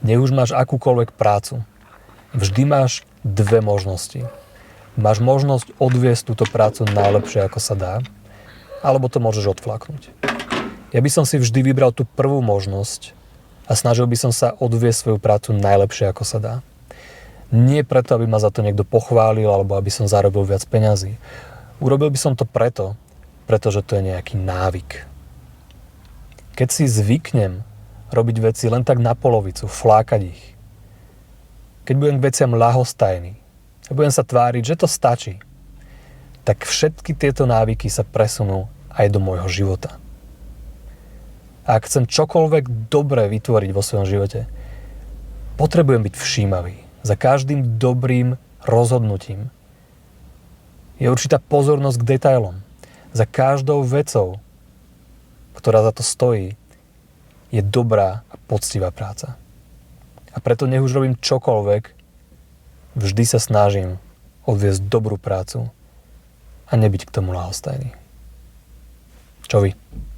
Nech už máš akúkoľvek prácu. Vždy máš dve možnosti. Máš možnosť odviesť túto prácu najlepšie, ako sa dá, alebo to môžeš odflaknúť. Ja by som si vždy vybral tú prvú možnosť a snažil by som sa odviesť svoju prácu najlepšie, ako sa dá. Nie preto, aby ma za to niekto pochválil, alebo aby som zarobil viac peňazí. Urobil by som to pretože to je nejaký návyk. Keď si zvyknem robiť veci len tak na polovicu, flákať ich, keď budem k veciam ľahostajný a budem sa tváriť, že to stačí, tak všetky tieto návyky sa presunú aj do môjho života. A ak chcem čokoľvek dobré vytvoriť vo svojom živote, potrebujem byť všímavý. Za každým dobrým rozhodnutím je určitá pozornosť k detailom. Za každou vecou, ktorá za to stojí, je dobrá a poctivá práca. A preto nech už robím čokoľvek, vždy sa snažím odviesť dobrú prácu a nebyť k tomu ľahostajný. Čo vy?